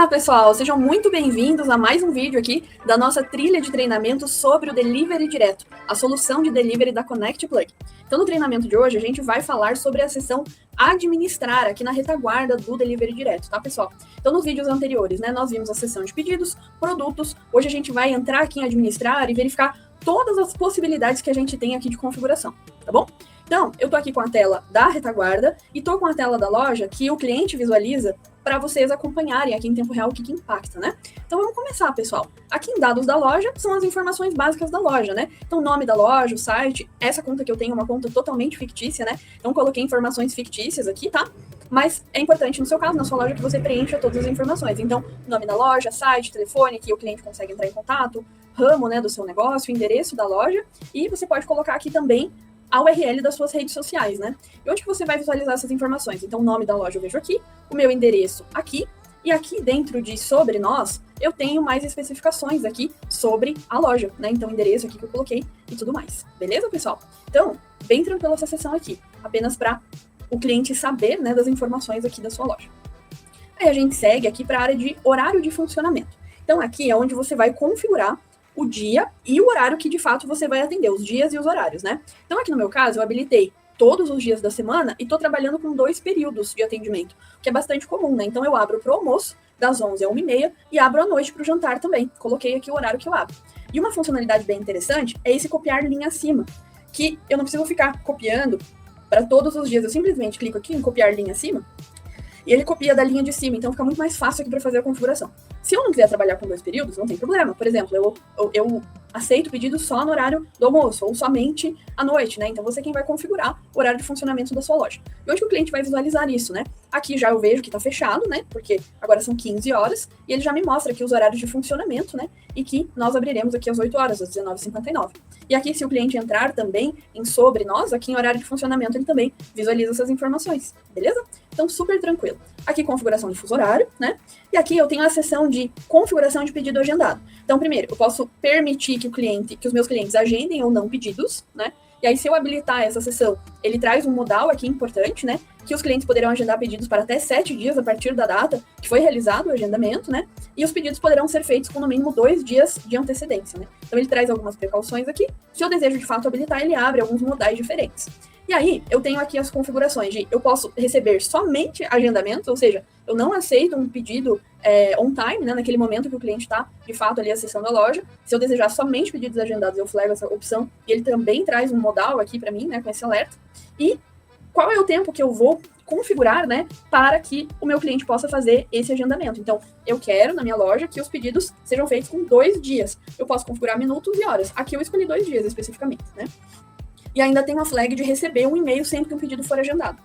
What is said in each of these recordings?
Olá, pessoal! Sejam muito bem-vindos a mais um vídeo aqui da nossa trilha de treinamento sobre o Delivery Direto, a solução de delivery da Connect Plug. Então, no treinamento de hoje, a gente vai falar sobre a seção administrar aqui na retaguarda do Delivery Direto, tá, pessoal? Então, nos vídeos anteriores, né, nós vimos a seção de pedidos, produtos. Hoje a gente vai entrar aqui em administrar e verificar todas as possibilidades que a gente tem aqui de configuração, tá bom? Então, eu tô aqui com a tela da retaguarda e tô com a tela da loja que o cliente visualiza para vocês acompanharem aqui em tempo real o que impacta, né? Então vamos começar, pessoal. Aqui em dados da loja são as informações básicas da loja, né? Então nome da loja, o site, essa conta que eu tenho é uma conta totalmente fictícia, né? Então coloquei informações fictícias aqui, tá? Mas é importante no seu caso, na sua loja, que você preencha todas as informações. Então, nome da loja, site, telefone, que o cliente consegue entrar em contato, ramo, né, do seu negócio, endereço da loja, e você pode colocar aqui também a URL das suas redes sociais, né? E onde que você vai visualizar essas informações? Então, o nome da loja eu vejo aqui, o meu endereço aqui, e aqui dentro de sobre nós, eu tenho mais especificações aqui sobre a loja, né? Então, o endereço aqui que eu coloquei e tudo mais. Beleza, pessoal? Então, bem tranquila essa seção aqui, apenas para o cliente saber, né, das informações aqui da sua loja. Aí a gente segue aqui para a área de horário de funcionamento. Então, aqui é onde você vai configurar o dia e o horário que de fato você vai atender, os dias e os horários, né? Então aqui no meu caso eu habilitei todos os dias da semana e tô trabalhando com 2 períodos de atendimento, que é bastante comum, né? Então eu abro pro almoço, das 11 a 1h30, e abro à noite pro jantar também. Coloquei aqui o horário que eu abro. E uma funcionalidade bem interessante é esse copiar linha acima, que eu não preciso ficar copiando para todos os dias, eu simplesmente clico aqui em copiar linha acima, e ele copia da linha de cima, então fica muito mais fácil aqui para fazer a configuração. Se eu não quiser trabalhar com 2 períodos, não tem problema. Por exemplo, eu aceito pedidos só no horário do almoço, ou somente à noite, né? Então você é quem vai configurar o horário de funcionamento da sua loja. E onde que o cliente vai visualizar isso, né? Aqui já eu vejo que está fechado, né? Porque agora são 15 horas, e ele já me mostra aqui os horários de funcionamento, né? E que nós abriremos aqui às 8 horas, às 19h59. E aqui, se o cliente entrar também em sobre nós, aqui em horário de funcionamento, ele também visualiza essas informações, beleza? Então, super tranquilo. Aqui, configuração de fuso horário, né? E aqui eu tenho a seção de configuração de pedido agendado. Então, primeiro, eu posso permitir que os meus clientes agendem ou não pedidos, né? E aí, se eu habilitar essa seção, ele traz um modal aqui importante, né? Que os clientes poderão agendar pedidos para até 7 dias a partir da data que foi realizado o agendamento, né? E os pedidos poderão ser feitos com no mínimo 2 dias de antecedência, né? Então, ele traz algumas precauções aqui. Se eu desejo, de fato, habilitar, ele abre alguns modais diferentes. E aí, eu tenho aqui as configurações de eu posso receber somente agendamentos, ou seja, eu não aceito um pedido on time, né, naquele momento que o cliente está, de fato, ali acessando a loja. Se eu desejar somente pedidos agendados, eu flago essa opção, e ele também traz um modal aqui para mim, né, com esse alerta. E qual é o tempo que eu vou configurar, né, para que o meu cliente possa fazer esse agendamento. Então, eu quero, na minha loja, que os pedidos sejam feitos com 2 dias. Eu posso configurar minutos e horas. Aqui eu escolhi 2 dias, especificamente, né. E ainda tem uma flag de receber um e-mail sempre que um pedido for agendado.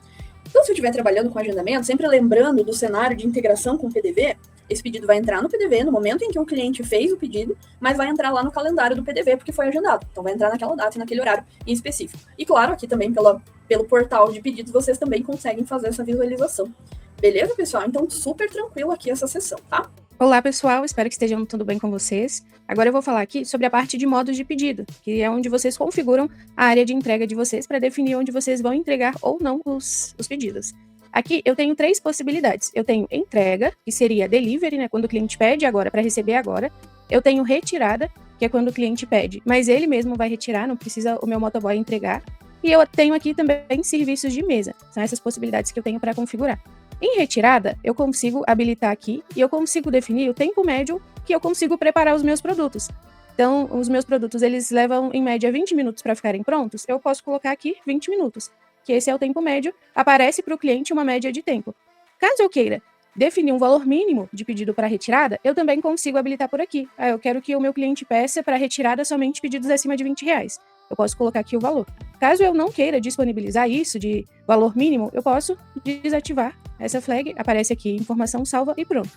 Então, se eu estiver trabalhando com agendamento, sempre lembrando do cenário de integração com o PDV, esse pedido vai entrar no PDV no momento em que o cliente fez o pedido, mas vai entrar lá no calendário do PDV porque foi agendado. Então, vai entrar naquela data e naquele horário em específico. E, claro, aqui também pelo portal de pedidos, vocês também conseguem fazer essa visualização. Beleza, pessoal? Então, super tranquilo aqui essa sessão, tá? Olá, pessoal, espero que estejam tudo bem com vocês. Agora eu vou falar aqui sobre a parte de modos de pedido, que é onde vocês configuram a área de entrega de vocês para definir onde vocês vão entregar ou não os pedidos. Aqui eu tenho 3 possibilidades. Eu tenho entrega, que seria delivery, né, quando o cliente pede agora para receber agora. Eu tenho retirada, que é quando o cliente pede, mas ele mesmo vai retirar, não precisa o meu motoboy entregar. E eu tenho aqui também serviços de mesa. São essas possibilidades que eu tenho para configurar. Em retirada, eu consigo habilitar aqui e eu consigo definir o tempo médio que eu consigo preparar os meus produtos. Então, os meus produtos, eles levam em média 20 minutos para ficarem prontos. Eu posso colocar aqui 20 minutos, que esse é o tempo médio. Aparece para o cliente uma média de tempo. Caso eu queira definir um valor mínimo de pedido para retirada, eu também consigo habilitar por aqui. Eu quero que o meu cliente peça para retirada somente pedidos acima de R$20. Eu posso colocar aqui o valor. Caso eu não queira disponibilizar isso de valor mínimo, eu posso desativar essa flag, aparece aqui informação salva e pronto.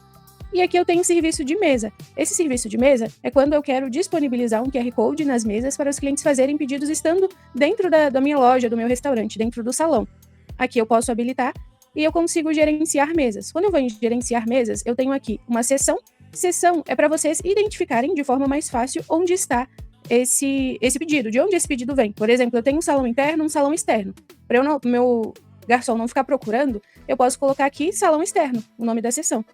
E aqui eu tenho serviço de mesa. Esse serviço de mesa é quando eu quero disponibilizar um QR Code nas mesas para os clientes fazerem pedidos estando dentro da minha loja, do meu restaurante, dentro do salão. Aqui eu posso habilitar e eu consigo gerenciar mesas. Quando eu vou em gerenciar mesas, eu tenho aqui uma seção. Seção é para vocês identificarem de forma mais fácil onde está esse pedido, de onde esse pedido vem. Por exemplo, eu tenho um salão interno, um salão externo. Para meu garçom não ficar procurando, eu posso colocar aqui salão externo, o nome da seção.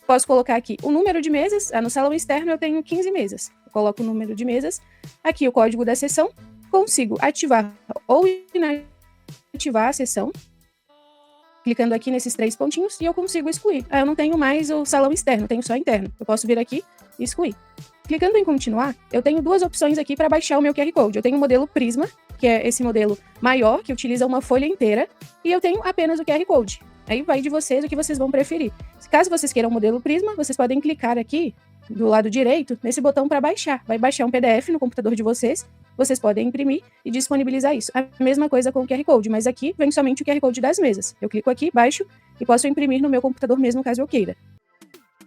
Posso colocar aqui o número de mesas. No salão externo eu tenho 15 mesas. Eu coloco o número de mesas. Aqui o código da sessão. Consigo ativar ou inativar a sessão. Clicando aqui nesses 3 pontinhos e eu consigo excluir. Eu não tenho mais o salão externo, tenho só interno. Eu posso vir aqui e excluir. Clicando em continuar, eu tenho 2 opções aqui para baixar o meu QR Code. Eu tenho o modelo Prisma, que é esse modelo maior, que utiliza uma folha inteira, e eu tenho apenas o QR Code. Aí vai de vocês o que vocês vão preferir. Caso vocês queiram o modelo Prisma, vocês podem clicar aqui do lado direito nesse botão para baixar. Vai baixar um PDF no computador de vocês. Vocês podem imprimir e disponibilizar isso. A mesma coisa com o QR Code, mas aqui vem somente o QR Code das mesas. Eu clico aqui, baixo e posso imprimir no meu computador mesmo, caso eu queira.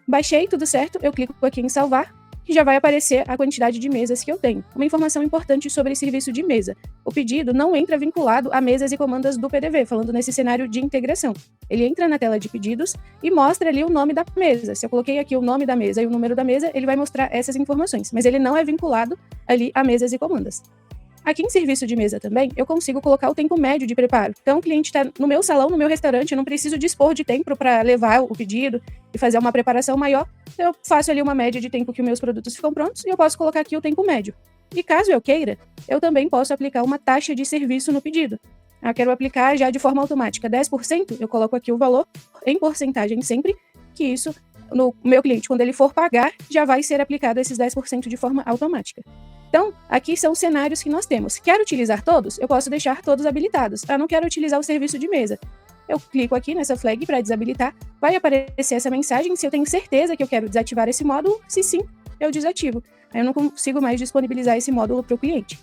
Baixei, tudo certo, eu clico aqui em salvar, que já vai aparecer a quantidade de mesas que eu tenho. Uma informação importante sobre esse serviço de mesa. O pedido não entra vinculado a mesas e comandas do PDV, falando nesse cenário de integração. Ele entra na tela de pedidos e mostra ali o nome da mesa. Se eu coloquei aqui o nome da mesa e o número da mesa, ele vai mostrar essas informações, mas ele não é vinculado ali a mesas e comandas. Aqui em serviço de mesa também, eu consigo colocar o tempo médio de preparo. Então, o cliente está no meu salão, no meu restaurante, eu não preciso dispor de tempo para levar o pedido e fazer uma preparação maior. Então, eu faço ali uma média de tempo que os meus produtos ficam prontos e eu posso colocar aqui o tempo médio. E caso eu queira, eu também posso aplicar uma taxa de serviço no pedido. Eu quero aplicar já de forma automática 10%, eu coloco aqui o valor em porcentagem sempre, que isso, no meu cliente, quando ele for pagar, já vai ser aplicado esses 10% de forma automática. Então, aqui são os cenários que nós temos. Quero utilizar todos? Eu posso deixar todos habilitados. Eu não quero utilizar o serviço de mesa. Eu clico aqui nessa flag para desabilitar. Vai aparecer essa mensagem se eu tenho certeza que eu quero desativar esse módulo. Se sim, eu desativo. Aí eu não consigo mais disponibilizar esse módulo para o cliente.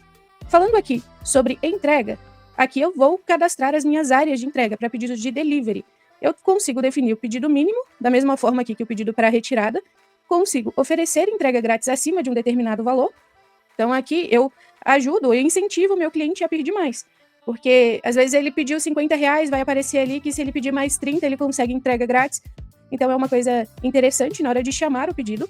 Falando aqui sobre entrega, aqui eu vou cadastrar as minhas áreas de entrega para pedidos de delivery. Eu consigo definir o pedido mínimo, da mesma forma aqui que o pedido para retirada. Consigo oferecer entrega grátis acima de um determinado valor. Então, aqui eu ajudo, eu incentivo o meu cliente a pedir mais. Porque, às vezes, ele pediu R$50, vai aparecer ali que se ele pedir mais 30, ele consegue entrega grátis. Então, é uma coisa interessante na hora de chamar o pedido.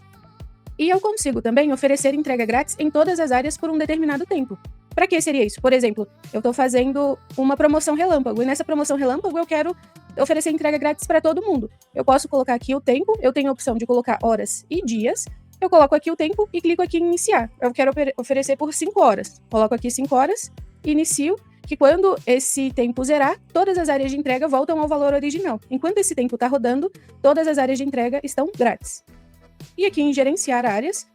E eu consigo também oferecer entrega grátis em todas as áreas por um determinado tempo. Para que seria isso? Por exemplo, eu estou fazendo uma promoção relâmpago. E nessa promoção relâmpago, eu quero oferecer entrega grátis para todo mundo. Eu posso colocar aqui o tempo, eu tenho a opção de colocar horas e dias. Eu coloco aqui o tempo e clico aqui em iniciar. Eu quero oferecer por 5 horas. Coloco aqui 5 horas, inicio, que quando esse tempo zerar, todas as áreas de entrega voltam ao valor original. Enquanto esse tempo está rodando, todas as áreas de entrega estão grátis. E aqui em gerenciar áreas,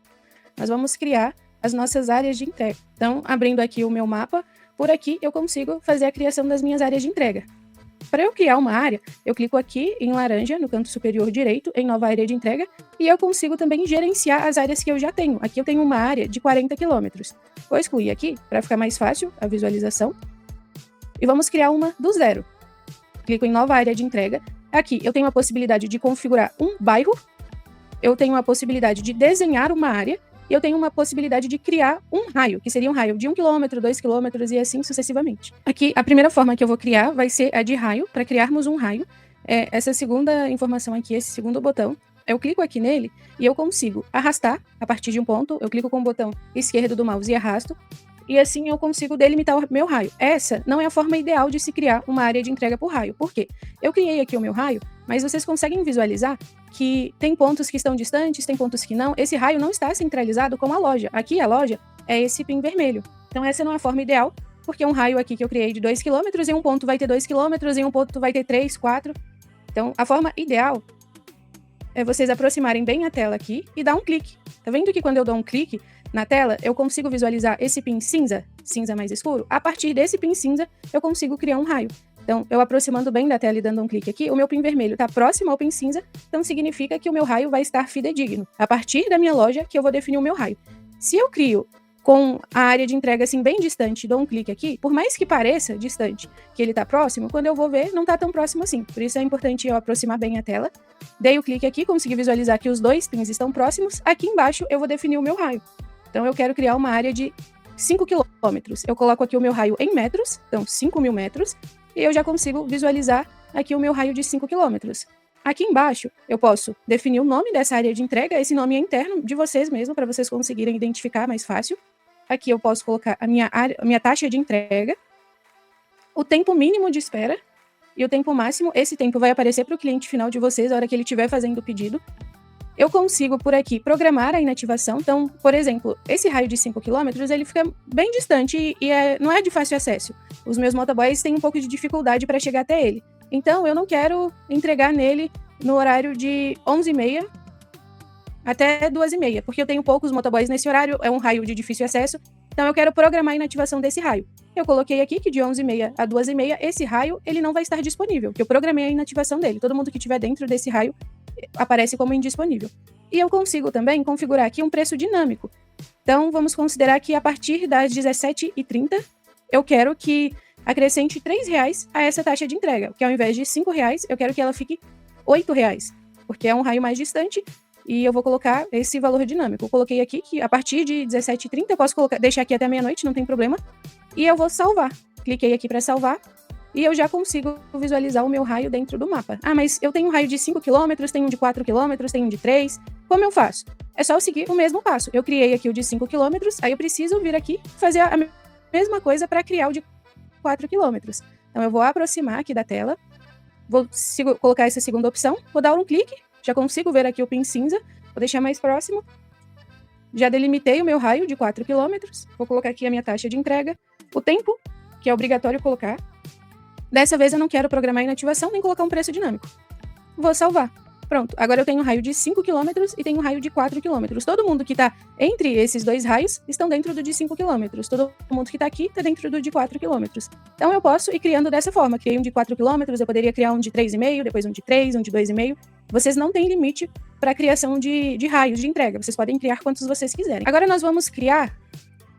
nós vamos criar as nossas áreas de entrega. Então, abrindo aqui o meu mapa, por aqui eu consigo fazer a criação das minhas áreas de entrega. Para eu criar uma área, eu clico aqui em laranja, no canto superior direito, em nova área de entrega, e eu consigo também gerenciar as áreas que eu já tenho. Aqui eu tenho uma área de 40 km. Vou excluir aqui, para ficar mais fácil a visualização. E vamos criar uma do zero. Clico em nova área de entrega. Aqui eu tenho a possibilidade de configurar um bairro, eu tenho a possibilidade de desenhar uma área, e eu tenho uma possibilidade de criar um raio, que seria um raio de 1 km, 2 km e assim sucessivamente. Aqui, a primeira forma que eu vou criar vai ser a de raio, para criarmos um raio. Essa segunda informação aqui, esse segundo botão, eu clico aqui nele e eu consigo arrastar a partir de um ponto, eu clico com o botão esquerdo do mouse e arrasto, e assim eu consigo delimitar o meu raio. Essa não é a forma ideal de se criar uma área de entrega por raio. Por quê? Eu criei aqui o meu raio, mas vocês conseguem visualizar que tem pontos que estão distantes, tem pontos que não. Esse raio não está centralizado com a loja. Aqui a loja é esse pin vermelho. Então essa não é a forma ideal, porque é um raio aqui que eu criei de 2 km, em um ponto vai ter 2 km, em um ponto vai ter 3, 4. Então a forma ideal é vocês aproximarem bem a tela aqui e dar um clique. Tá vendo que quando eu dou um clique na tela, eu consigo visualizar esse pin cinza, cinza mais escuro? A partir desse pin cinza, eu consigo criar um raio. Então, eu aproximando bem da tela e dando um clique aqui, o meu pin vermelho está próximo ao pin cinza, então significa que o meu raio vai estar fidedigno. A partir da minha loja que eu vou definir o meu raio. Se eu crio com a área de entrega assim bem distante, dou um clique aqui, por mais que pareça distante, que ele está próximo, quando eu vou ver, não está tão próximo assim. Por isso é importante eu aproximar bem a tela. Dei o clique aqui, consegui visualizar que os dois pins estão próximos. Aqui embaixo eu vou definir o meu raio. Então, eu quero criar uma área de 5 km. Eu coloco aqui o meu raio em metros, então 5.000 metros, e eu já consigo visualizar aqui o meu raio de 5 km. Aqui embaixo, eu posso definir o nome dessa área de entrega, esse nome é interno de vocês mesmo, para vocês conseguirem identificar mais fácil. Aqui eu posso colocar a minha taxa de entrega, o tempo mínimo de espera e o tempo máximo. Esse tempo vai aparecer para o cliente final de vocês, a hora que ele estiver fazendo o pedido. eu consigo por aqui programar a inativação. Então, por exemplo, esse raio de 5 km, ele fica bem distante e não é de fácil acesso. Os meus motoboys têm um pouco de dificuldade para chegar até ele. Então, eu não quero entregar nele no horário de 11h30 até 2h30, porque eu tenho poucos motoboys nesse horário, é um raio de difícil acesso, então eu quero programar a inativação desse raio. Eu coloquei aqui que de 11h30 a 2h30, esse raio ele não vai estar disponível, porque eu programei a inativação dele. Todo mundo que estiver dentro desse raio aparece como indisponível. E eu consigo também configurar aqui um preço dinâmico. Então, vamos considerar que a partir das 17h30, eu quero que acrescente R$3 a essa taxa de entrega, que ao invés de R$5, eu quero que ela fique R$8, porque é um raio mais distante, e eu vou colocar esse valor dinâmico. Eu coloquei aqui que a partir de 17h30 eu posso deixar aqui até meia-noite, não tem problema, e eu vou salvar. Cliquei aqui para salvar, e eu já consigo visualizar o meu raio dentro do mapa. Ah, mas eu tenho um raio de 5 km, tenho um de 4 km, tenho um de 3. Como eu faço? É só eu seguir o mesmo passo. Eu criei aqui o de 5 km, aí eu preciso vir aqui fazer a mesma coisa para criar o de 4 km. Então eu vou aproximar aqui da tela, vou colocar essa segunda opção, vou dar um clique, já consigo ver aqui o pin cinza, vou deixar mais próximo. Já delimitei o meu raio de 4 km, vou colocar aqui a minha taxa de entrega, o tempo, que é obrigatório colocar. Dessa vez eu não quero programar a inativação nem colocar um preço dinâmico. Vou salvar. Pronto, agora eu tenho um raio de 5 km e tenho um raio de 4 km. Todo mundo que está entre esses dois raios estão dentro do de 5 km. Todo mundo que está aqui está dentro do de 4 km. Então eu posso ir criando dessa forma. Criei um de 4 km, eu poderia criar um de 3,5, depois um de 3, um de 2,5. Vocês não têm limite para a criação de raios de entrega. Vocês podem criar quantos vocês quiserem. Agora nós vamos criar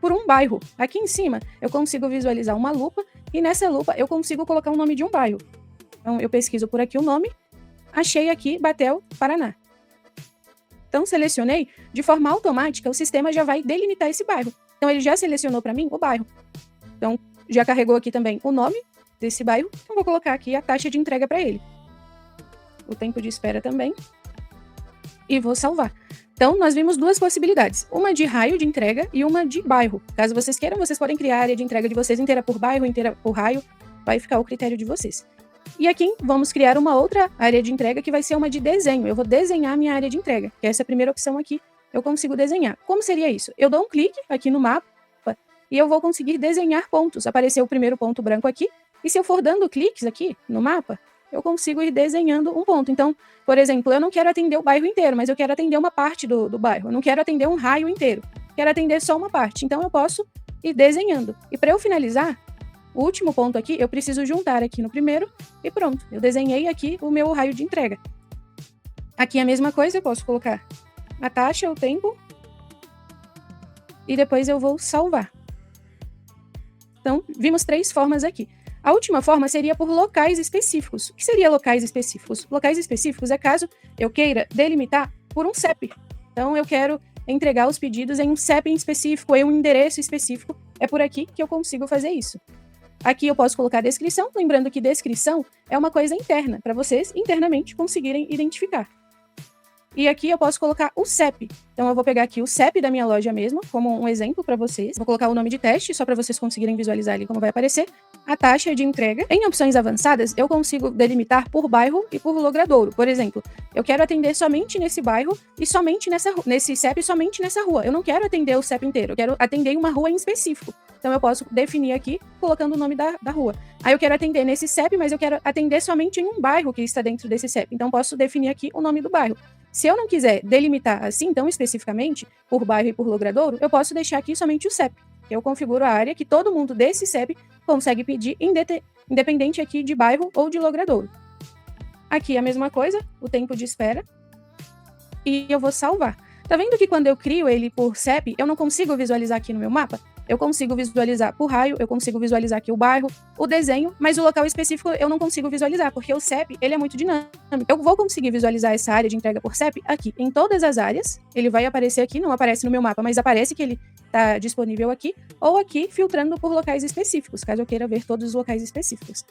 por um bairro. Aqui em cima eu consigo visualizar uma lupa e nessa lupa eu consigo colocar o nome de um bairro. Então eu pesquiso por aqui o nome, achei aqui Batel, Paraná. Então selecionei, de forma automática o sistema já vai delimitar esse bairro. Então ele já selecionou para mim o bairro. Então já carregou aqui também o nome desse bairro, então vou colocar aqui a taxa de entrega para ele. O tempo de espera também. E vou salvar. Então, nós vimos duas possibilidades. Uma de raio de entrega e uma de bairro. Caso vocês queiram, vocês podem criar a área de entrega de vocês inteira por bairro, inteira por raio. Vai ficar ao critério de vocês. E aqui, vamos criar uma outra área de entrega que vai ser uma de desenho. Eu vou desenhar a minha área de entrega, que é essa primeira opção aqui. Eu consigo desenhar. Como seria isso? Eu dou um clique aqui no mapa e eu vou conseguir desenhar pontos. Apareceu o primeiro ponto branco aqui. E se eu for dando cliques aqui no mapa, eu consigo ir desenhando um ponto. Então, por exemplo, eu não quero atender o bairro inteiro, mas eu quero atender uma parte do bairro. Eu não quero atender um raio inteiro. Quero atender só uma parte. Então, eu posso ir desenhando. E para eu finalizar, o último ponto aqui, eu preciso juntar aqui no primeiro e pronto. Eu desenhei aqui o meu raio de entrega. Aqui a mesma coisa, eu posso colocar a taxa, o tempo. E depois eu vou salvar. Então, vimos 3 formas aqui. A última forma seria por locais específicos. O que seria locais específicos? Locais específicos é caso eu queira delimitar por um CEP. Então, eu quero entregar os pedidos em um CEP em específico, em um endereço específico. É por aqui que eu consigo fazer isso. Aqui eu posso colocar descrição, lembrando que descrição é uma coisa interna, para vocês internamente conseguirem identificar. E aqui eu posso colocar o CEP. Então eu vou pegar aqui o CEP da minha loja mesmo, como um exemplo para vocês. Vou colocar o nome de teste, só para vocês conseguirem visualizar ali como vai aparecer. A taxa de entrega. Em opções avançadas, eu consigo delimitar por bairro e por logradouro. Por exemplo, eu quero atender somente nesse bairro e somente nesse CEP e somente nessa rua. Eu não quero atender o CEP inteiro, eu quero atender uma rua em específico. Então eu posso definir aqui, colocando o nome da rua. Aí eu quero atender nesse CEP, mas eu quero atender somente em um bairro que está dentro desse CEP. Então posso definir aqui o nome do bairro. Se eu não quiser delimitar assim, tão especificamente, por bairro e por logradouro, eu posso deixar aqui somente o CEP, que eu configuro a área que todo mundo desse CEP consegue pedir, independente aqui de bairro ou de logradouro. Aqui a mesma coisa, o tempo de espera, e eu vou salvar. Tá vendo que quando eu crio ele por CEP, eu não consigo visualizar aqui no meu mapa? Eu consigo visualizar por raio, eu consigo visualizar aqui o bairro, o desenho, mas o local específico eu não consigo visualizar, porque o CEP, ele é muito dinâmico. Eu vou conseguir visualizar essa área de entrega por CEP aqui, em todas as áreas. Ele vai aparecer aqui, não aparece no meu mapa, mas aparece que ele está disponível aqui, ou aqui filtrando por locais específicos, caso eu queira ver todos os locais específicos.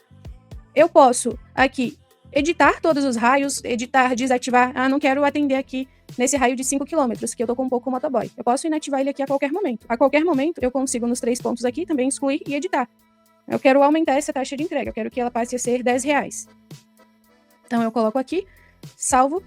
Eu posso aqui editar todos os raios, editar, desativar. Ah, não quero atender aqui nesse raio de 5 km, que eu tô com um pouco motoboy. Eu posso inativar ele aqui a qualquer momento. A qualquer momento, eu consigo nos 3 pontos aqui também excluir e editar. Eu quero aumentar essa taxa de entrega, eu quero que ela passe a ser R$10. Então eu coloco aqui, salvo,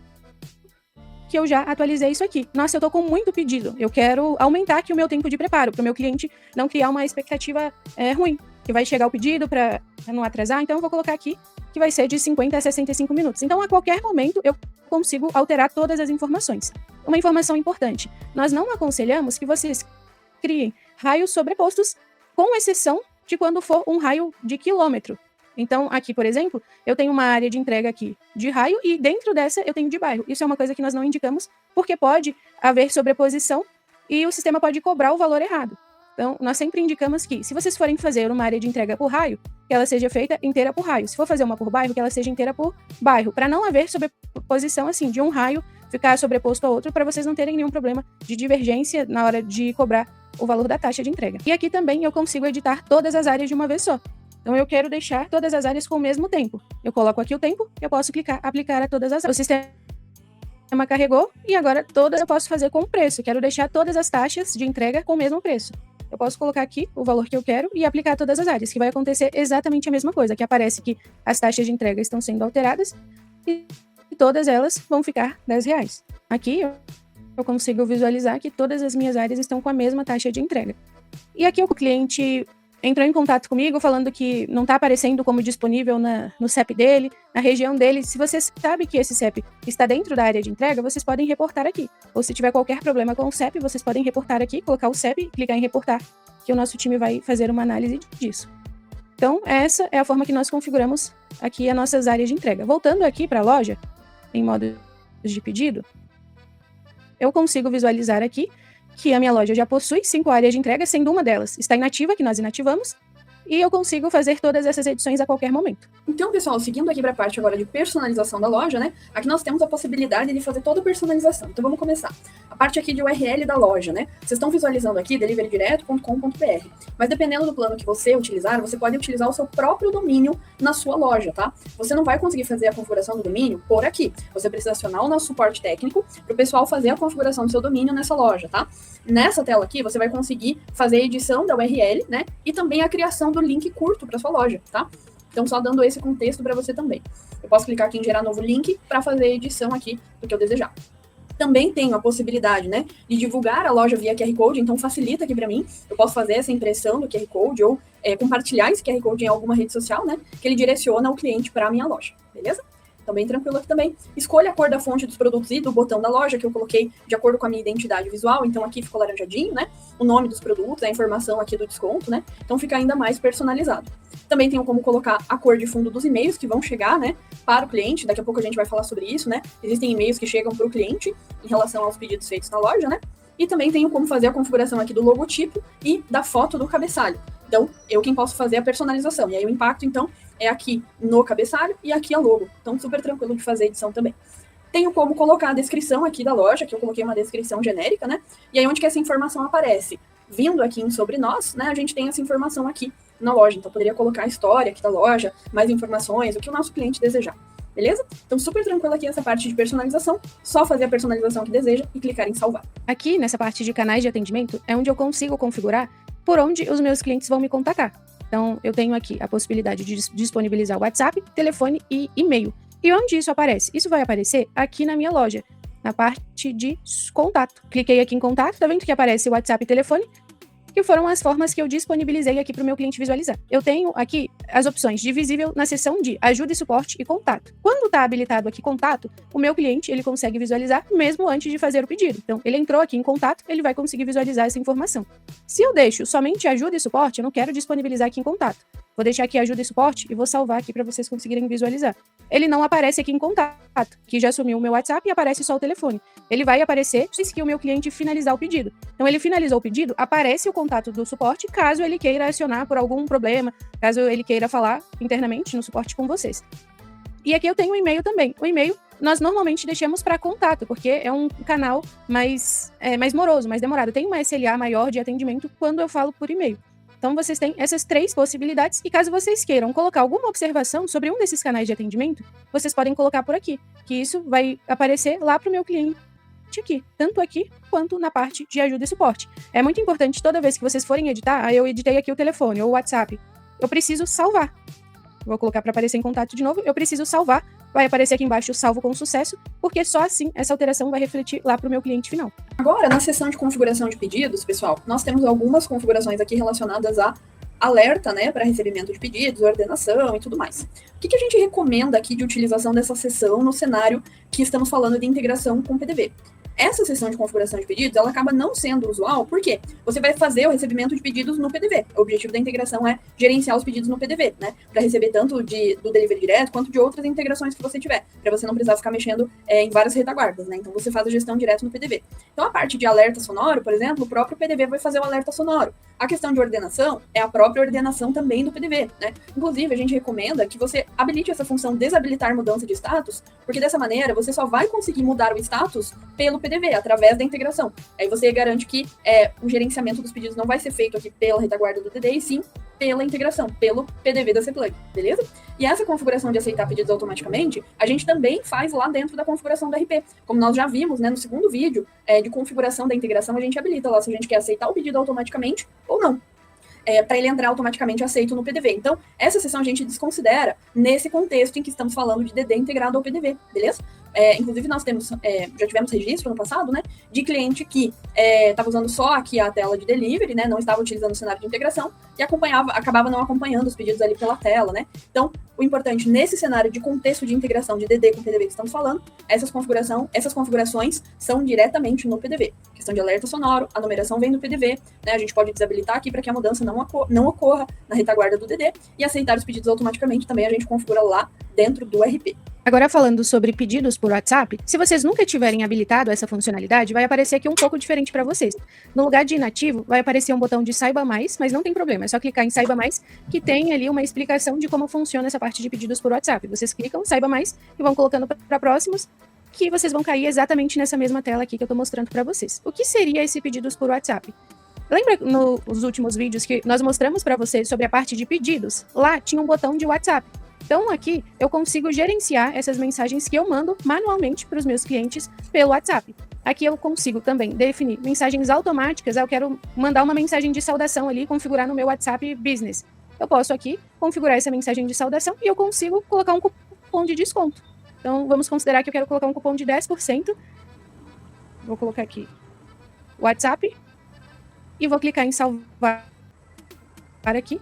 que eu já atualizei isso aqui. Nossa, eu tô com muito pedido. Eu quero aumentar aqui o meu tempo de preparo, para o meu cliente não criar uma expectativa ruim, que vai chegar o pedido para não atrasar. Então, eu vou colocar aqui que vai ser de 50 a 65 minutos. Então, a qualquer momento, eu consigo alterar todas as informações. Uma informação importante: nós não aconselhamos que vocês criem raios sobrepostos, com exceção de quando for um raio de quilômetro. Então, aqui, por exemplo, eu tenho uma área de entrega aqui de raio e dentro dessa eu tenho de bairro. Isso é uma coisa que nós não indicamos, porque pode haver sobreposição e o sistema pode cobrar o valor errado. Então, nós sempre indicamos que, se vocês forem fazer uma área de entrega por raio, que ela seja feita inteira por raio. Se for fazer uma por bairro, que ela seja inteira por bairro, para não haver sobreposição, assim, de um raio ficar sobreposto ao outro, para vocês não terem nenhum problema de divergência na hora de cobrar o valor da taxa de entrega. E aqui também eu consigo editar todas as áreas de uma vez só. Então, eu quero deixar todas as áreas com o mesmo tempo. Eu coloco aqui o tempo, eu posso clicar, aplicar a todas as áreas. O sistema carregou e agora todas eu posso fazer com o preço. Quero deixar todas as taxas de entrega com o mesmo preço. Eu posso colocar aqui o valor que eu quero e aplicar todas as áreas, que vai acontecer exatamente a mesma coisa, que aparece que as taxas de entrega estão sendo alteradas e todas elas vão ficar R$10. Aqui eu consigo visualizar que todas as minhas áreas estão com a mesma taxa de entrega. E aqui o cliente entrou em contato comigo falando que não está aparecendo como disponível no CEP dele, na região dele. Se você sabe que esse CEP está dentro da área de entrega, vocês podem reportar aqui. Ou se tiver qualquer problema com o CEP, vocês podem reportar aqui, colocar o CEP, clicar em reportar, que o nosso time vai fazer uma análise disso. Então, essa é a forma que nós configuramos aqui as nossas áreas de entrega. Voltando aqui para a loja, em modo de pedido, eu consigo visualizar aqui que a minha loja já possui 5 áreas de entrega, sendo uma delas está inativa, que nós inativamos, e eu consigo fazer todas essas edições a qualquer momento. Então, pessoal, seguindo aqui para a parte agora de personalização da loja, né? Aqui nós temos a possibilidade de fazer toda a personalização. Então, vamos começar. A parte aqui de URL da loja, né? Vocês estão visualizando aqui deliverydireto.com.br. Mas dependendo do plano que você utilizar, você pode utilizar o seu próprio domínio na sua loja, tá? Você não vai conseguir fazer a configuração do domínio por aqui. Você precisa acionar o nosso suporte técnico para o pessoal fazer a configuração do seu domínio nessa loja, tá? Nessa tela aqui, você vai conseguir fazer a edição da URL, né? E também a criação do link curto para sua loja, tá? Então, só dando esse contexto para você também. Eu posso clicar aqui em gerar novo link para fazer a edição aqui do que eu desejar. Também tenho a possibilidade, né, de divulgar a loja via QR Code, então facilita aqui para mim. Eu posso fazer essa impressão do QR Code ou compartilhar esse QR Code em alguma rede social, né, que ele direciona o cliente para a minha loja, beleza? Então, bem tranquilo aqui também. Escolha a cor da fonte dos produtos e do botão da loja, que eu coloquei de acordo com a minha identidade visual. Então, aqui ficou laranjadinho, né? O nome dos produtos, a informação aqui do desconto, né? Então, fica ainda mais personalizado. Também tenho como colocar a cor de fundo dos e-mails que vão chegar, né? Para o cliente. Daqui a pouco a gente vai falar sobre isso, né? Existem e-mails que chegam para o cliente em relação aos pedidos feitos na loja, né? E também tenho como fazer a configuração aqui do logotipo e da foto do cabeçalho. Então, eu quem posso fazer a personalização. E aí, o impacto, então, é aqui no cabeçalho e aqui a logo. Então, super tranquilo de fazer a edição também. Tenho como colocar a descrição aqui da loja, que eu coloquei uma descrição genérica, né? E aí, onde que essa informação aparece? Vindo aqui em Sobre Nós, né? A gente tem essa informação aqui na loja. Então, eu poderia colocar a história aqui da loja, mais informações, o que o nosso cliente desejar. Beleza? Então, super tranquilo aqui essa parte de personalização. Só fazer a personalização que deseja e clicar em salvar. Aqui, nessa parte de canais de atendimento, é onde eu consigo configurar por onde os meus clientes vão me contatar. Então, eu tenho aqui a possibilidade de disponibilizar WhatsApp, telefone e e-mail. E onde isso aparece? Isso vai aparecer aqui na minha loja, na parte de contato. Cliquei aqui em contato, tá vendo que aparece WhatsApp e telefone? Que foram as formas que eu disponibilizei aqui para o meu cliente visualizar. Eu tenho aqui as opções de visível na seção de ajuda e suporte e contato. Quando está habilitado aqui contato, o meu cliente ele consegue visualizar mesmo antes de fazer o pedido. Então, ele entrou aqui em contato, ele vai conseguir visualizar essa informação. Se eu deixo somente ajuda e suporte, eu não quero disponibilizar aqui em contato. Vou deixar aqui ajuda e suporte e vou salvar aqui para vocês conseguirem visualizar. Ele não aparece aqui em contato, que já assumiu o meu WhatsApp e aparece só o telefone. Ele vai aparecer se o meu cliente finalizar o pedido. Então, ele finalizou o pedido, aparece o contato do suporte, caso ele queira acionar por algum problema, caso ele queira falar internamente no suporte com vocês. E aqui eu tenho o e-mail também. O e-mail nós normalmente deixamos para contato, porque é um canal mais moroso, mais demorado. Tem uma SLA maior de atendimento quando eu falo por e-mail. Então, vocês têm essas 3 possibilidades e caso vocês queiram colocar alguma observação sobre um desses canais de atendimento, vocês podem colocar por aqui, que isso vai aparecer lá para o meu cliente aqui, tanto aqui quanto na parte de ajuda e suporte. É muito importante toda vez que vocês forem editar, eu editei aqui o telefone ou o WhatsApp, eu preciso salvar. Vou colocar para aparecer em contato de novo, eu preciso salvar vai aparecer aqui embaixo salvo com sucesso, porque só assim essa alteração vai refletir lá para o meu cliente final. Agora, na seção de configuração de pedidos, pessoal, nós temos algumas configurações aqui relacionadas a alerta, né, para recebimento de pedidos, ordenação e tudo mais. O que a gente recomenda aqui de utilização dessa seção no cenário que estamos falando de integração com o PDV? Essa seção de configuração de pedidos, ela acaba não sendo usual, porque você vai fazer o recebimento de pedidos no PDV. O objetivo da integração é gerenciar os pedidos no PDV, né? Para receber tanto do delivery direto, quanto de outras integrações que você tiver, para você não precisar ficar mexendo em várias retaguardas, né? Então você faz a gestão direto no PDV. Então a parte de alerta sonoro, por exemplo, o próprio PDV vai fazer o alerta sonoro. A questão de ordenação é a própria ordenação também do PDV, né? Inclusive, a gente recomenda que você habilite essa função desabilitar mudança de status, porque dessa maneira você só vai conseguir mudar o status pelo PDV, através da integração. Aí você garante que o gerenciamento dos pedidos não vai ser feito aqui pela retaguarda do DD, e sim pela integração, pelo PDV da Cplug, beleza? E essa configuração de aceitar pedidos automaticamente, a gente também faz lá dentro da configuração do RP. Como nós já vimos, né, no segundo vídeo de configuração da integração, a gente habilita lá se a gente quer aceitar o pedido automaticamente ou não. Para ele entrar automaticamente aceito no PDV. Então, essa seção a gente desconsidera nesse contexto em que estamos falando de DD integrado ao PDV, beleza? Inclusive, nós já tivemos registro no passado, né, de cliente que estava usando só aqui a tela de delivery, né, não estava utilizando o cenário de integração e acabava não acompanhando os pedidos ali pela tela, né? Então, o importante nesse cenário de contexto de integração de DD com PDV que estamos falando, essas configurações são diretamente no PDV. Questão de alerta sonoro, a numeração vem do PDV, né? A gente pode desabilitar aqui para que a mudança não ocorra na retaguarda do DD e aceitar os pedidos automaticamente também a gente configura lá dentro do RP. Agora, falando sobre pedidos por WhatsApp, se vocês nunca tiverem habilitado essa funcionalidade, vai aparecer aqui um pouco diferente para vocês. No lugar de inativo, vai aparecer um botão de Saiba Mais, mas não tem problema, é só clicar em Saiba Mais, que tem ali uma explicação de como funciona essa parte de pedidos por WhatsApp. Vocês clicam, Saiba Mais, e vão colocando para próximos, que vocês vão cair exatamente nessa mesma tela aqui que eu estou mostrando para vocês. O que seria esse pedidos por WhatsApp? Lembra nos últimos vídeos que nós mostramos para vocês sobre a parte de pedidos? Lá tinha um botão de WhatsApp. Então, aqui, eu consigo gerenciar essas mensagens que eu mando manualmente para os meus clientes pelo WhatsApp. Aqui eu consigo também definir mensagens automáticas. Eu quero mandar uma mensagem de saudação ali, configurar no meu WhatsApp Business. Eu posso aqui configurar essa mensagem de saudação e eu consigo colocar um cupom de desconto. Então, vamos considerar que eu quero colocar um cupom de 10%. Vou colocar aqui WhatsApp e vou clicar em salvar aqui,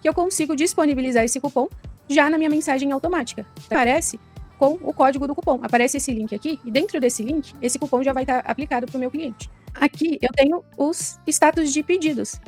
que eu consigo disponibilizar esse cupom já na minha mensagem automática. Aparece com o código do cupom. Aparece esse link aqui, e dentro desse link, esse cupom já vai estar aplicado para o meu cliente. Aqui eu tenho os status de pedidos.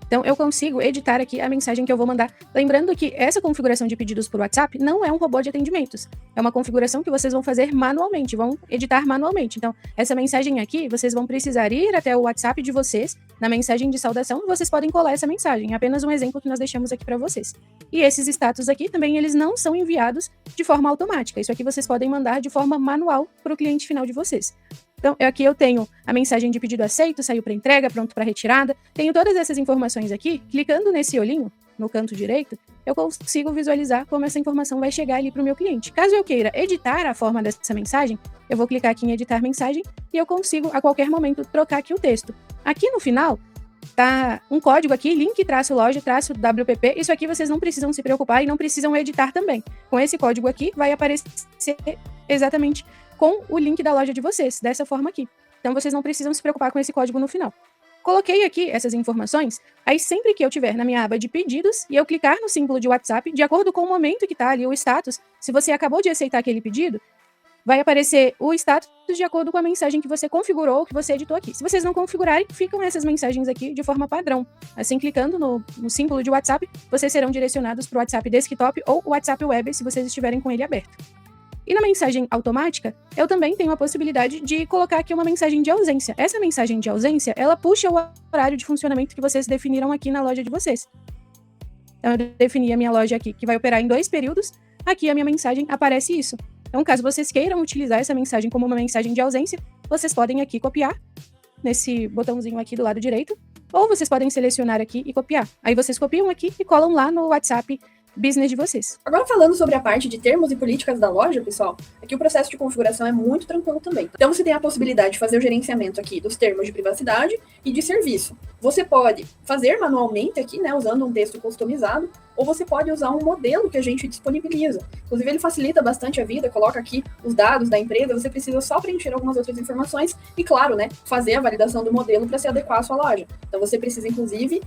Então, eu consigo editar aqui a mensagem que eu vou mandar. Lembrando que essa configuração de pedidos por WhatsApp não é um robô de atendimentos. É uma configuração que vocês vão fazer manualmente, vão editar manualmente. Então, essa mensagem aqui, vocês vão precisar ir até o WhatsApp de vocês, na mensagem de saudação, e vocês podem colar essa mensagem. É apenas um exemplo que nós deixamos aqui para vocês. E esses status aqui também, eles não são enviados de forma automática. Isso aqui vocês podem mandar de forma manual para o cliente final de vocês. Então, aqui eu tenho a mensagem de pedido aceito, saiu para entrega, pronto para retirada. Tenho todas essas informações aqui. Clicando nesse olhinho, no canto direito, eu consigo visualizar como essa informação vai chegar ali para o meu cliente. Caso eu queira editar a forma dessa mensagem, eu vou clicar aqui em editar mensagem e eu consigo, a qualquer momento, trocar aqui o texto. Aqui no final, tá um código aqui, link-loja-WPP. Isso aqui vocês não precisam se preocupar e não precisam editar também. Com esse código aqui, vai aparecer exatamente com o link da loja de vocês, dessa forma aqui. Então, vocês não precisam se preocupar com esse código no final. Coloquei aqui essas informações, aí sempre que eu tiver na minha aba de pedidos e eu clicar no símbolo de WhatsApp, de acordo com o momento que está ali o status, se você acabou de aceitar aquele pedido, vai aparecer o status de acordo com a mensagem que você configurou ou que você editou aqui. Se vocês não configurarem, ficam essas mensagens aqui de forma padrão. Assim, clicando no símbolo de WhatsApp, vocês serão direcionados para o WhatsApp Desktop ou o WhatsApp Web, se vocês estiverem com ele aberto. E na mensagem automática, eu também tenho a possibilidade de colocar aqui uma mensagem de ausência. Essa mensagem de ausência, ela puxa o horário de funcionamento que vocês definiram aqui na loja de vocês. Então, eu defini a minha loja aqui, que vai operar em 2 períodos. Aqui a minha mensagem aparece isso. Então, caso vocês queiram utilizar essa mensagem como uma mensagem de ausência, vocês podem aqui copiar, nesse botãozinho aqui do lado direito, ou vocês podem selecionar aqui e copiar. Aí vocês copiam aqui e colam lá no WhatsApp business de vocês. Agora falando sobre a parte de termos e políticas da loja, pessoal, aqui o processo de configuração é muito tranquilo também. Então você tem a possibilidade de fazer o gerenciamento aqui dos termos de privacidade e de serviço. Você pode fazer manualmente aqui, né, usando um texto customizado, ou você pode usar um modelo que a gente disponibiliza. Inclusive ele facilita bastante a vida, coloca aqui os dados da empresa, você precisa só preencher algumas outras informações e, claro, né, fazer a validação do modelo para se adequar à sua loja. Então você precisa, inclusive,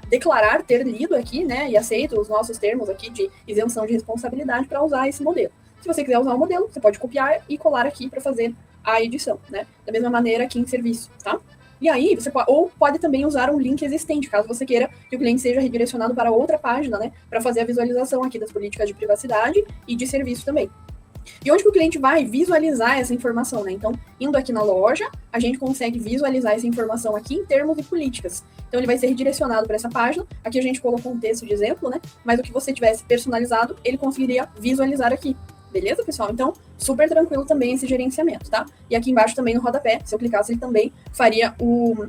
declarar ter lido aqui, né, e aceito os nossos termos aqui de isenção de responsabilidade para usar esse modelo. Se você quiser usar o modelo, você pode copiar e colar aqui para fazer a edição, né? Da mesma maneira aqui em serviço, tá? E aí, você pode também usar um link existente, caso você queira que o cliente seja redirecionado para outra página, né, para fazer a visualização aqui das políticas de privacidade e de serviço também. E onde que o cliente vai visualizar essa informação, né? Então, indo aqui na loja, a gente consegue visualizar essa informação aqui em termos e políticas. Então, ele vai ser redirecionado para essa página. Aqui a gente colocou um texto de exemplo, né? Mas o que você tivesse personalizado, ele conseguiria visualizar aqui. Beleza, pessoal? Então, super tranquilo também esse gerenciamento, tá? E aqui embaixo também no rodapé, se eu clicasse, ele também faria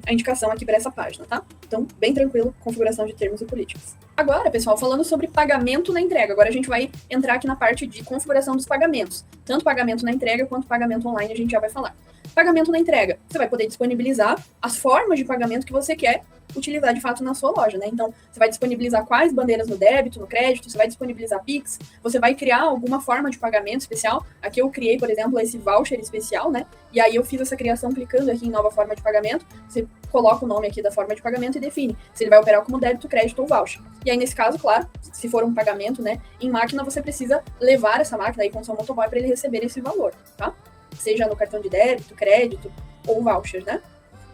a indicação aqui para essa página, tá? Então, bem tranquilo, configuração de termos e políticas. Agora, pessoal, falando sobre pagamento na entrega, agora a gente vai entrar aqui na parte de configuração dos pagamentos. Tanto pagamento na entrega quanto pagamento online a gente já vai falar. Pagamento na entrega, você vai poder disponibilizar as formas de pagamento que você quer utilizar de fato na sua loja, né? Então, você vai disponibilizar quais bandeiras no débito, no crédito, você vai disponibilizar Pix, você vai criar alguma forma de pagamento especial. Aqui eu criei, por exemplo, esse voucher especial, né? E aí eu fiz essa criação clicando aqui em nova forma de pagamento. Você coloca o nome aqui da forma de pagamento e define se ele vai operar como débito, crédito ou voucher. E aí, nesse caso, claro, se for um pagamento, né, em máquina, você precisa levar essa máquina aí com seu motoboy para ele receber esse valor, tá? Seja no cartão de débito, crédito ou voucher, né?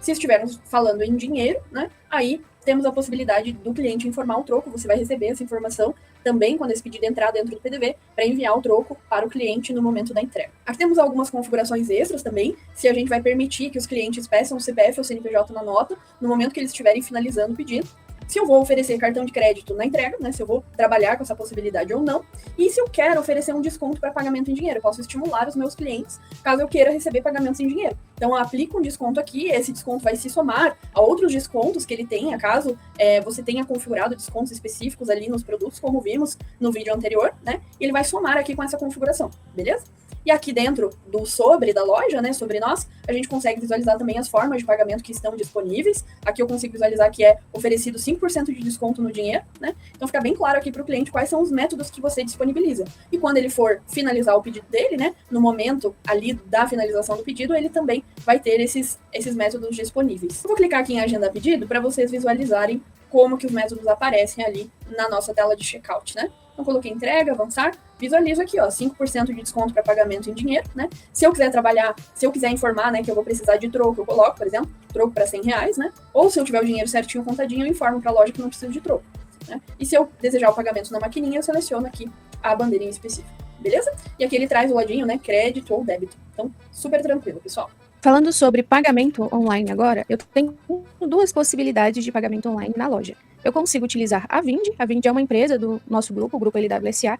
Se estivermos falando em dinheiro, né, aí temos a possibilidade do cliente informar o troco, você vai receber essa informação também quando esse pedido entrar dentro do PDV para enviar o troco para o cliente no momento da entrega. Aqui temos algumas configurações extras também, se a gente vai permitir que os clientes peçam o CPF ou CNPJ na nota no momento que eles estiverem finalizando o pedido. Se eu vou oferecer cartão de crédito na entrega, né, se eu vou trabalhar com essa possibilidade ou não, e se eu quero oferecer um desconto para pagamento em dinheiro, eu posso estimular os meus clientes caso eu queira receber pagamentos em dinheiro. Então, eu aplico um desconto aqui, esse desconto vai se somar a outros descontos que ele tenha, caso você tenha configurado descontos específicos ali nos produtos, como vimos no vídeo anterior, né, e ele vai somar aqui com essa configuração, beleza? E aqui dentro do sobre da loja, né, sobre nós, a gente consegue visualizar também as formas de pagamento que estão disponíveis. Aqui eu consigo visualizar que é oferecido 5% de desconto no dinheiro, né? Então fica bem claro aqui para o cliente quais são os métodos que você disponibiliza. E quando ele for finalizar o pedido dele, né, no momento ali da finalização do pedido, ele também vai ter esses métodos disponíveis. Eu vou clicar aqui em Agenda Pedido para vocês visualizarem como que os métodos aparecem ali na nossa tela de checkout, né? Então, coloquei entrega, avançar, visualizo aqui, ó, 5% de desconto para pagamento em dinheiro, né? Se eu quiser trabalhar, se eu quiser informar, né, que eu vou precisar de troco, eu coloco, por exemplo, troco para R$100, né? Ou se eu tiver o dinheiro certinho contadinho, eu informo para a loja que não preciso de troco, né? E se eu desejar o pagamento na maquininha, eu seleciono aqui a bandeirinha específica, beleza? E aqui ele traz o ladinho, né, crédito ou débito. Então, super tranquilo, pessoal. Falando sobre pagamento online agora, eu tenho duas possibilidades de pagamento online na loja. Eu consigo utilizar a Vind é uma empresa do nosso grupo, o grupo LWSA,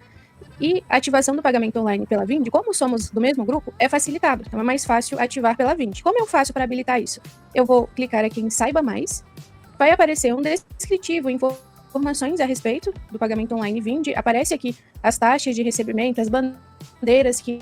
e a ativação do pagamento online pela Vind, como somos do mesmo grupo, é facilitado, então é mais fácil ativar pela Vind. Como eu faço para habilitar isso? Eu vou clicar aqui em Saiba Mais, vai aparecer um descritivo, informações a respeito do pagamento online Vind, aparece aqui as taxas de recebimento, as bandeiras que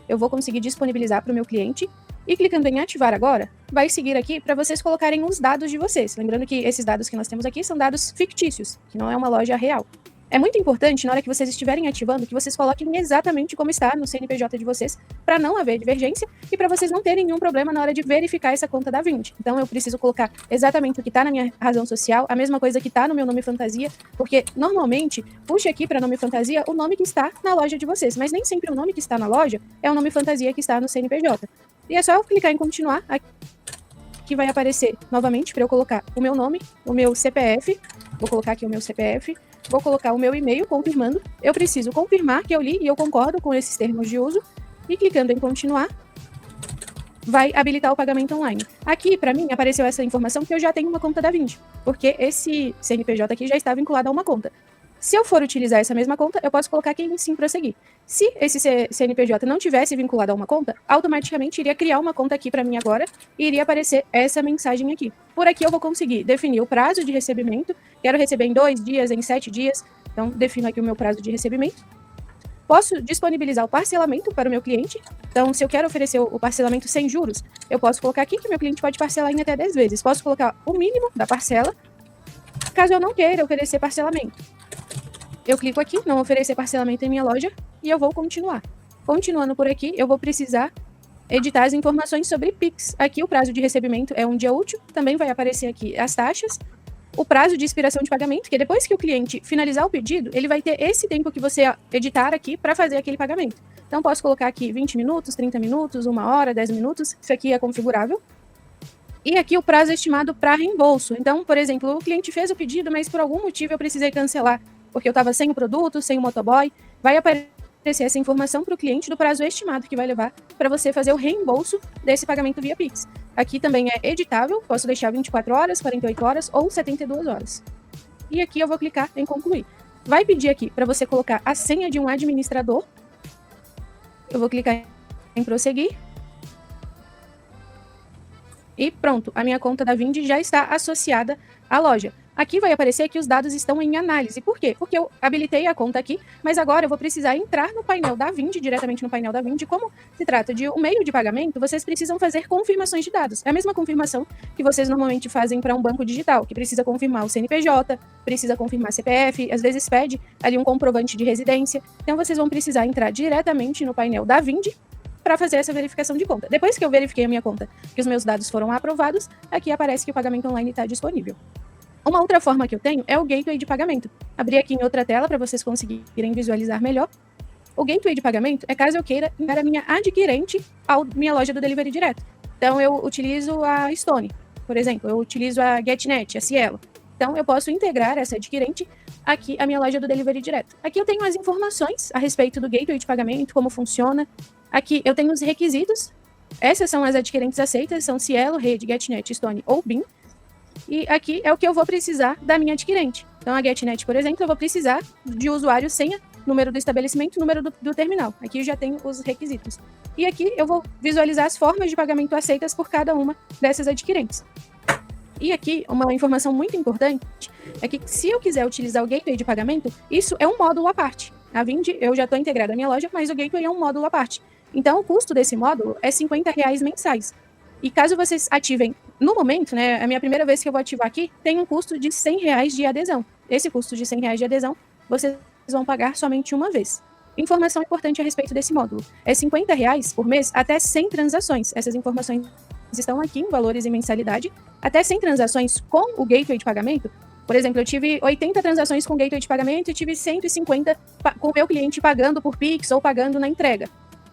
eu vou conseguir disponibilizar para o meu cliente. E clicando em ativar agora, vai seguir aqui para vocês colocarem os dados de vocês. Lembrando que esses dados que nós temos aqui são dados fictícios, que não é uma loja real. É muito importante, na hora que vocês estiverem ativando, que vocês coloquem exatamente como está no CNPJ de vocês, para não haver divergência e para vocês não terem nenhum problema na hora de verificar essa conta da Vind. Então, eu preciso colocar exatamente o que está na minha razão social, a mesma coisa que está no meu nome fantasia, porque, normalmente, puxa aqui para nome fantasia o nome que está na loja de vocês, mas nem sempre o nome que está na loja é o nome fantasia que está no CNPJ. E é só eu clicar em continuar, aqui vai aparecer novamente para eu colocar o meu nome, o meu CPF, vou colocar aqui o meu CPF, vou colocar o meu e-mail confirmando, eu preciso confirmar que eu li e eu concordo com esses termos de uso, e clicando em continuar, vai habilitar o pagamento online. Aqui, para mim, apareceu essa informação que eu já tenho uma conta da Vind, porque esse CNPJ aqui já está vinculado a uma conta. Se eu for utilizar essa mesma conta, eu posso colocar aqui em sim prosseguir. Se esse CNPJ não tivesse vinculado a uma conta, automaticamente iria criar uma conta aqui para mim agora e iria aparecer essa mensagem aqui. Por aqui eu vou conseguir definir o prazo de recebimento, quero receber em 2 dias, em 7 dias, Então, defino aqui o meu prazo de recebimento. Posso disponibilizar o parcelamento para o meu cliente. Então, se eu quero oferecer o parcelamento sem juros, eu posso colocar aqui que o meu cliente pode parcelar em até 10 vezes. Posso colocar o mínimo da parcela, caso eu não queira oferecer parcelamento. Eu clico aqui, não oferecer parcelamento em minha loja, e eu vou continuar. Continuando por aqui, eu vou precisar editar as informações sobre Pix. Aqui o prazo de recebimento é um dia útil, também vai aparecer aqui as taxas. O prazo de expiração de pagamento, que depois que o cliente finalizar o pedido, ele vai ter esse tempo que você editar aqui para fazer aquele pagamento. Então, posso colocar aqui 20 minutos, 30 minutos, 1 hora, 10 minutos. Isso aqui é configurável. E aqui o prazo estimado para reembolso. Então, por exemplo, o cliente fez o pedido, mas por algum motivo eu precisei cancelar, porque eu estava sem o produto, sem o motoboy. Vai aparecer essa informação para o cliente do prazo estimado que vai levar para você fazer o reembolso desse pagamento via Pix. Aqui também é editável, posso deixar 24 horas, 48 horas ou 72 horas. E aqui eu vou clicar em concluir. Vai pedir aqui para você colocar a senha de um administrador. Eu vou clicar em prosseguir. E pronto, a minha conta da Vindi já está associada à loja. Aqui vai aparecer que os dados estão em análise. Por quê? Porque eu habilitei a conta aqui, mas agora eu vou precisar entrar no painel da Vindi, diretamente no painel da Vindi. Como se trata de um meio de pagamento, vocês precisam fazer confirmações de dados. É a mesma confirmação que vocês normalmente fazem para um banco digital, que precisa confirmar o CNPJ, precisa confirmar CPF, às vezes pede ali um comprovante de residência. Então vocês vão precisar entrar diretamente no painel da Vindi para fazer essa verificação de conta. Depois que eu verifiquei a minha conta, que os meus dados foram aprovados, aqui aparece que o pagamento online está disponível. Uma outra forma que eu tenho é o gateway de pagamento. Abri aqui em outra tela para vocês conseguirem visualizar melhor. O gateway de pagamento é caso eu queira enviar a minha adquirente à minha loja do Delivery Direto. Então, eu utilizo a Stone, por exemplo, eu utilizo a GetNet, a Cielo. Então, eu posso integrar essa adquirente aqui à minha loja do Delivery Direto. Aqui eu tenho as informações a respeito do gateway de pagamento, como funciona. Aqui eu tenho os requisitos. Essas são as adquirentes aceitas, são Cielo, Rede, GetNet, Stone ou BIM. E aqui é o que eu vou precisar da minha adquirente. Então, a GetNet, por exemplo, eu vou precisar de usuário, senha, número do estabelecimento, número do terminal. Aqui eu já tenho os requisitos. E aqui eu vou visualizar as formas de pagamento aceitas por cada uma dessas adquirentes. E aqui, uma informação muito importante é que se eu quiser utilizar o gateway de pagamento, isso é um módulo à parte. A Vindi, eu já estou integrada à minha loja, mas o gateway é um módulo à parte. Então, o custo desse módulo é R$50 mensais. E caso vocês ativem no momento, né, a minha primeira vez que eu vou ativar aqui, tem um custo de R$100 de adesão. Esse custo de R$100 de adesão, vocês vão pagar somente uma vez. Informação importante a respeito desse módulo. É R$50 por mês até 100 transações. Essas informações estão aqui em valores e mensalidade. Até 100 transações com o gateway de pagamento. Por exemplo, eu tive 80 transações com gateway de pagamento e tive 150 com o meu cliente pagando por Pix ou pagando na entrega.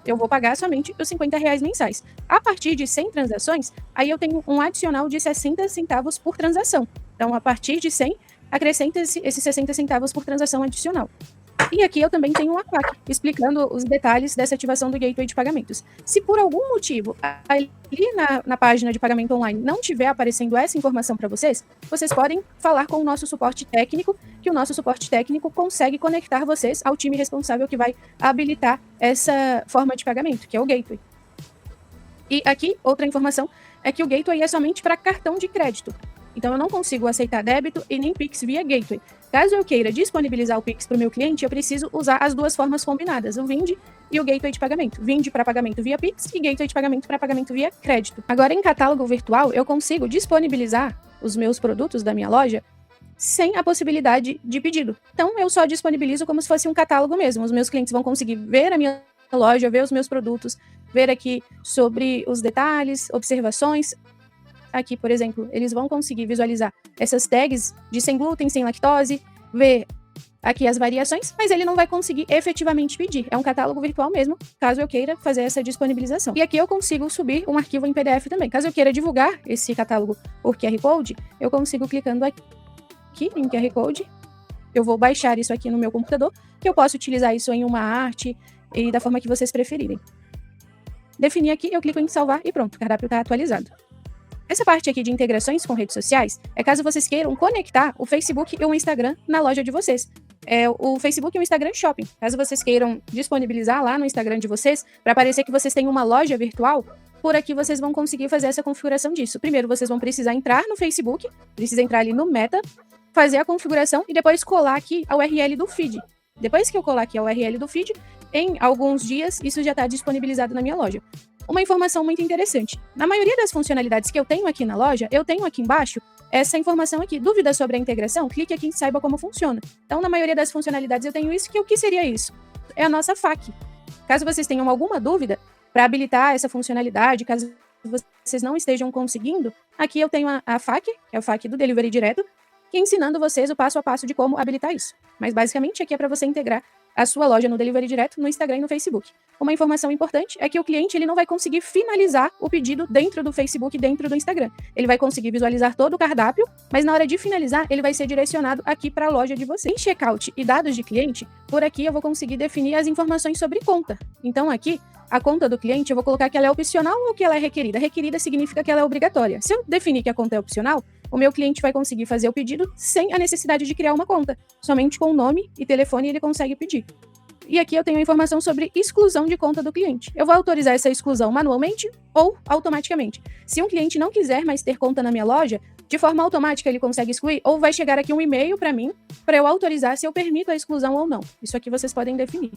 Eu vou pagar somente os R$50 mensais. A partir de 100 transações, aí eu tenho um adicional de 60 centavos por transação. Então, a partir de 100, acrescenta esses 60 centavos por transação adicional. E aqui eu também tenho uma placa explicando os detalhes dessa ativação do gateway de pagamentos. Se por algum motivo ali na página de pagamento online não estiver aparecendo essa informação para vocês, vocês podem falar com o nosso suporte técnico, que o nosso suporte técnico consegue conectar vocês ao time responsável que vai habilitar essa forma de pagamento, que é o gateway. E aqui, outra informação, é que o gateway é somente para cartão de crédito. Então, eu não consigo aceitar débito e nem Pix via gateway. Caso eu queira disponibilizar o Pix para o meu cliente, eu preciso usar as duas formas combinadas, o Vindi e o gateway de pagamento. Vindi para pagamento via Pix e gateway de pagamento para pagamento via crédito. Agora, em catálogo virtual, eu consigo disponibilizar os meus produtos da minha loja sem a possibilidade de pedido. Então, eu só disponibilizo como se fosse um catálogo mesmo. Os meus clientes vão conseguir ver a minha loja, ver os meus produtos, ver aqui sobre os detalhes, observações. Aqui, por exemplo, eles vão conseguir visualizar essas tags de sem glúten, sem lactose, ver aqui as variações, mas ele não vai conseguir efetivamente pedir. É um catálogo virtual mesmo, caso eu queira fazer essa disponibilização. E aqui eu consigo subir um arquivo em PDF também. Caso eu queira divulgar esse catálogo por QR Code, eu consigo clicando aqui em QR Code. Eu vou baixar isso aqui no meu computador, que eu posso utilizar isso em uma arte e da forma que vocês preferirem. Definir aqui, eu clico em salvar e pronto, o cardápio está atualizado. Essa parte aqui de integrações com redes sociais é caso vocês queiram conectar o Facebook e o Instagram na loja de vocês. É o Facebook e o Instagram Shopping. Caso vocês queiram disponibilizar lá no Instagram de vocês, para parecer que vocês têm uma loja virtual, por aqui vocês vão conseguir fazer essa configuração disso. Primeiro, vocês vão precisar entrar no Facebook, precisa entrar ali no Meta, fazer a configuração e depois colar aqui a URL do feed. Depois que eu colar aqui a URL do feed, em alguns dias isso já está disponibilizado na minha loja. Uma informação muito interessante. Na maioria das funcionalidades que eu tenho aqui na loja, eu tenho aqui embaixo essa informação aqui. Dúvidas sobre a integração? Clique aqui e saiba como funciona. Então, na maioria das funcionalidades eu tenho isso, que o que seria isso? É a nossa FAQ. Caso vocês tenham alguma dúvida para habilitar essa funcionalidade, caso vocês não estejam conseguindo, aqui eu tenho a FAQ, que é a FAQ do Delivery Direto, que ensinando vocês o passo a passo de como habilitar isso. Mas basicamente aqui é para você integrar a sua loja no Delivery Direto, no Instagram e no Facebook. Uma informação importante é que o cliente ele não vai conseguir finalizar o pedido dentro do Facebook, dentro do Instagram. Ele vai conseguir visualizar todo o cardápio, mas na hora de finalizar, ele vai ser direcionado aqui para a loja de vocês. Em checkout e dados de cliente, por aqui eu vou conseguir definir as informações sobre conta. Então aqui, a conta do cliente, eu vou colocar que ela é opcional ou que ela é requerida. Requerida significa que ela é obrigatória. Se eu definir que a conta é opcional, o meu cliente vai conseguir fazer o pedido sem a necessidade de criar uma conta. Somente com o nome e telefone ele consegue pedir. E aqui eu tenho a informação sobre exclusão de conta do cliente. Eu vou autorizar essa exclusão manualmente ou automaticamente. Se um cliente não quiser mais ter conta na minha loja, de forma automática ele consegue excluir, ou vai chegar aqui um e-mail para mim, para eu autorizar se eu permito a exclusão ou não. Isso aqui vocês podem definir.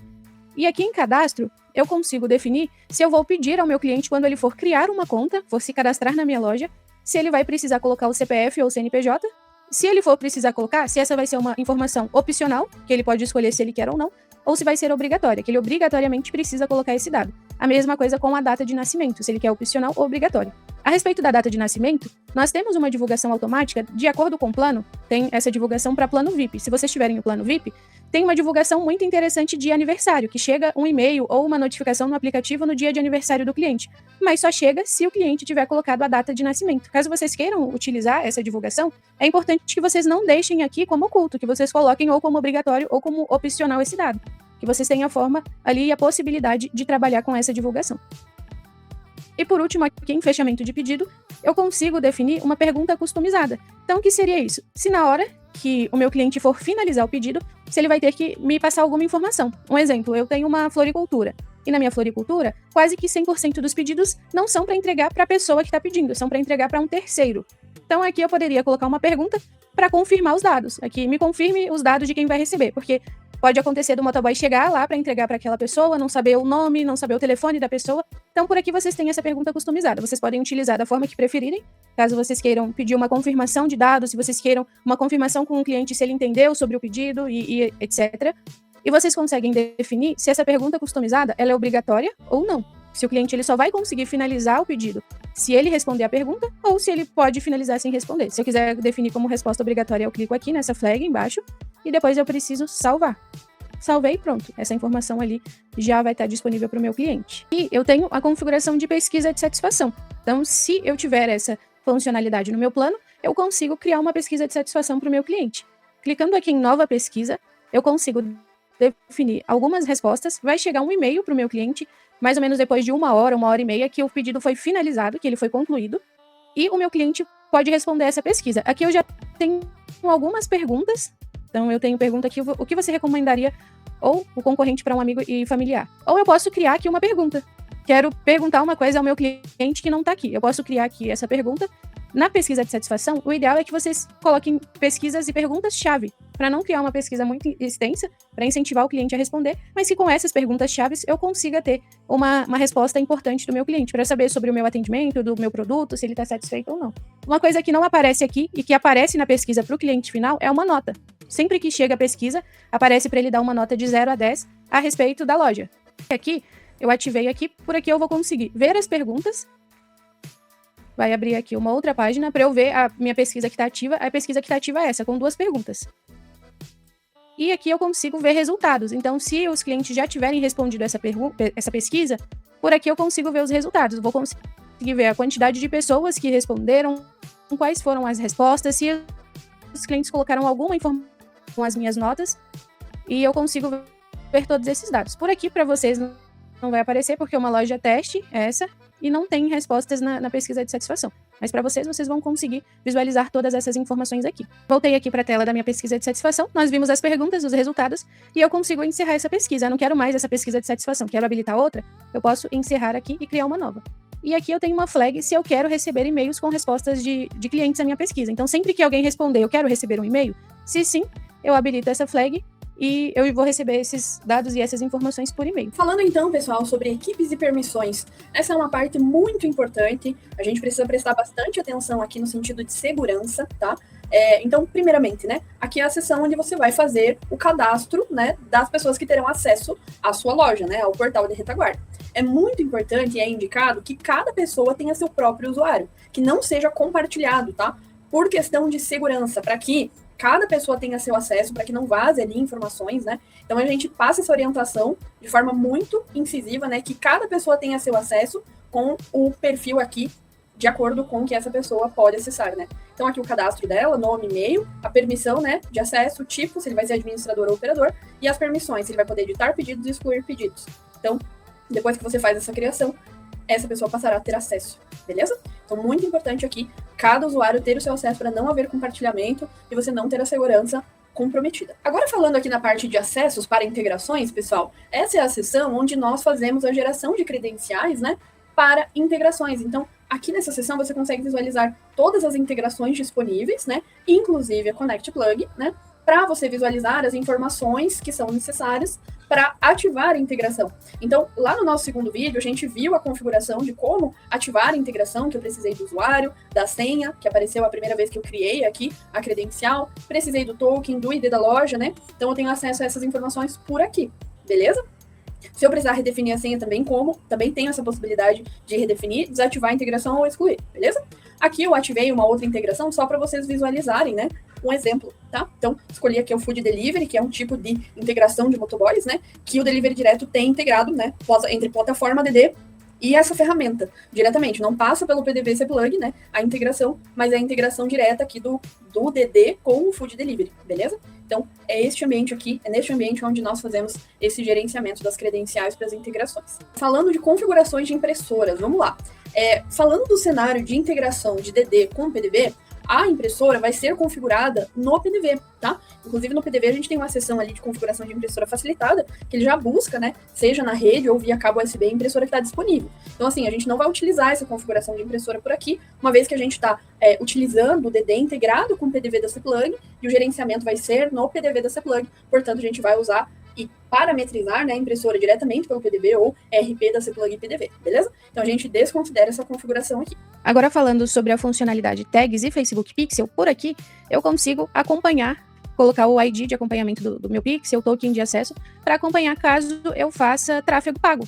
E aqui em cadastro, eu consigo definir se eu vou pedir ao meu cliente, quando ele for criar uma conta, for se cadastrar na minha loja, se ele vai precisar colocar o CPF ou o CNPJ, se ele for precisar colocar, se essa vai ser uma informação opcional, que ele pode escolher se ele quer ou não, ou se vai ser obrigatória, que ele obrigatoriamente precisa colocar esse dado. A mesma coisa com a data de nascimento, se ele quer opcional ou obrigatório. A respeito da data de nascimento, nós temos uma divulgação automática, de acordo com o plano, tem essa divulgação para plano VIP. Se vocês tiverem o plano VIP, tem uma divulgação muito interessante de aniversário, que chega um e-mail ou uma notificação no aplicativo no dia de aniversário do cliente, mas só chega se o cliente tiver colocado a data de nascimento. Caso vocês queiram utilizar essa divulgação, é importante que vocês não deixem aqui como oculto, que vocês coloquem ou como obrigatório ou como opcional esse dado, que vocês tenham a forma ali e a possibilidade de trabalhar com essa divulgação. E por último, aqui em fechamento de pedido, eu consigo definir uma pergunta customizada. Então, o que seria isso? Se na hora que o meu cliente for finalizar o pedido, se ele vai ter que me passar alguma informação. Um exemplo, eu tenho uma floricultura. E na minha floricultura, quase que 100% dos pedidos não são para entregar para a pessoa que está pedindo, são para entregar para um terceiro. Então, aqui eu poderia colocar uma pergunta para confirmar os dados. Aqui, me confirme os dados de quem vai receber, porque pode acontecer do motoboy chegar lá para entregar para aquela pessoa, não saber o nome, não saber o telefone da pessoa. Então, por aqui vocês têm essa pergunta customizada. Vocês podem utilizar da forma que preferirem, caso vocês queiram pedir uma confirmação de dados, se vocês queiram uma confirmação com o cliente se ele entendeu sobre o pedido e etc. E vocês conseguem definir se essa pergunta customizada ela é obrigatória ou não. Se o cliente ele só vai conseguir finalizar o pedido se ele responder a pergunta ou se ele pode finalizar sem responder. Se eu quiser definir como resposta obrigatória, eu clico aqui nessa flag embaixo e depois eu preciso salvar. Salvei e pronto. Essa informação ali já vai estar disponível para o meu cliente. E eu tenho a configuração de pesquisa de satisfação. Então, se eu tiver essa funcionalidade no meu plano, eu consigo criar uma pesquisa de satisfação para o meu cliente. Clicando aqui em nova pesquisa, eu consigo definir algumas respostas. Vai chegar um e-mail para o meu cliente, mais ou menos depois de uma hora e meia, que o pedido foi finalizado, que ele foi concluído. E o meu cliente pode responder essa pesquisa. Aqui eu já tenho algumas perguntas. Então, eu tenho pergunta aqui, o que você recomendaria ou o concorrente para um amigo e familiar? Ou eu posso criar aqui uma pergunta. Quero perguntar uma coisa ao meu cliente que não está aqui. Eu posso criar aqui essa pergunta. Na pesquisa de satisfação, o ideal é que vocês coloquem pesquisas e perguntas-chave, para não criar uma pesquisa muito extensa, para incentivar o cliente a responder, mas que com essas perguntas-chave eu consiga ter uma resposta importante do meu cliente, para saber sobre o meu atendimento, do meu produto, se ele está satisfeito ou não. Uma coisa que não aparece aqui e que aparece na pesquisa para o cliente final é uma nota. Sempre que chega a pesquisa, aparece para ele dar uma nota de 0 a 10 a respeito da loja. Aqui, eu ativei aqui, por aqui eu vou conseguir ver as perguntas. Vai abrir aqui uma outra página para eu ver a minha pesquisa que está ativa. A pesquisa que está ativa é essa, com 2 perguntas. E aqui eu consigo ver resultados. Então, se os clientes já tiverem respondido essa pesquisa, por aqui eu consigo ver os resultados. Vou conseguir ver a quantidade de pessoas que responderam, quais foram as respostas, se os clientes colocaram alguma informação com as minhas notas, e eu consigo ver todos esses dados. Por aqui, para vocês, não vai aparecer, porque é uma loja teste, essa, e não tem respostas na pesquisa de satisfação. Mas para vocês vão conseguir visualizar todas essas informações aqui. Voltei aqui para a tela da minha pesquisa de satisfação, nós vimos as perguntas, os resultados, e eu consigo encerrar essa pesquisa. Eu não quero mais essa pesquisa de satisfação, quero habilitar outra, eu posso encerrar aqui e criar uma nova. E aqui eu tenho uma flag se eu quero receber e-mails com respostas de clientes à minha pesquisa. Então, sempre que alguém responder, eu quero receber um e-mail, se sim, eu habilito essa flag e eu vou receber esses dados e essas informações por e-mail. Falando então, pessoal, sobre equipes e permissões, essa é uma parte muito importante, a gente precisa prestar bastante atenção aqui no sentido de segurança, tá? Então, primeiramente, né, aqui é a seção onde você vai fazer o cadastro, né, das pessoas que terão acesso à sua loja, né, ao portal de retaguarda. É muito importante e é indicado que cada pessoa tenha seu próprio usuário, que não seja compartilhado, tá? Por questão de segurança, para que cada pessoa tenha seu acesso, para que não vaze ali informações, né? Então a gente passa essa orientação de forma muito incisiva, né? Que cada pessoa tenha seu acesso com o perfil aqui, de acordo com o que essa pessoa pode acessar, né? Então aqui o cadastro dela, nome, e-mail, a permissão, né, de acesso, o tipo, se ele vai ser administrador ou operador, e as permissões, se ele vai poder editar pedidos e excluir pedidos. Então, depois que você faz essa criação, essa pessoa passará a ter acesso, beleza? Então, muito importante aqui, cada usuário ter o seu acesso para não haver compartilhamento e você não ter a segurança comprometida. Agora, falando aqui na parte de acessos para integrações, pessoal, essa é a seção onde nós fazemos a geração de credenciais, né, para integrações. Então, aqui nessa seção você consegue visualizar todas as integrações disponíveis, né, inclusive a Connect Plug, né, para você visualizar as informações que são necessárias para ativar a integração. Então, lá no nosso segundo vídeo, a gente viu a configuração de como ativar a integração, que eu precisei do usuário, da senha, que apareceu a primeira vez que eu criei aqui a credencial, precisei do token, do ID da loja, né? Então, eu tenho acesso a essas informações por aqui, beleza? Se eu precisar redefinir a senha também, também tenho essa possibilidade de redefinir, desativar a integração ou excluir, beleza? Aqui eu ativei uma outra integração só para vocês visualizarem, né? Um exemplo, tá? Então, escolhi aqui o Food Delivery, que é um tipo de integração de motoboys, né? Que o Delivery Direto tem integrado, né? Entre plataforma DD e essa ferramenta, diretamente. Não passa pelo PDV Cplug, né? A integração, mas é a integração direta aqui do DD com o Food Delivery, beleza? Então, é neste ambiente onde nós fazemos esse gerenciamento das credenciais para as integrações. Falando de configurações de impressoras, vamos lá. Falando do cenário de integração de DD com PDV, a impressora vai ser configurada no PDV, tá? Inclusive no PDV a gente tem uma seção ali de configuração de impressora facilitada, que ele já busca, né, seja na rede ou via cabo USB, a impressora que está disponível. Então, assim, a gente não vai utilizar essa configuração de impressora por aqui, uma vez que a gente está utilizando o DD integrado com o PDV da Cplug, e o gerenciamento vai ser no PDV da Cplug, portanto, a gente vai usar e parametrizar, né, a impressora diretamente pelo PDV ou RP da Cplug PDV, beleza? Então a gente desconsidera essa configuração aqui. Agora falando sobre a funcionalidade Tags e Facebook Pixel, por aqui eu consigo acompanhar, colocar o ID de acompanhamento do meu Pixel, token de acesso, para acompanhar caso eu faça tráfego pago.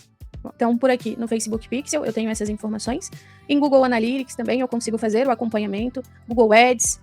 Então, por aqui no Facebook Pixel eu tenho essas informações. Em Google Analytics também eu consigo fazer o acompanhamento, Google Ads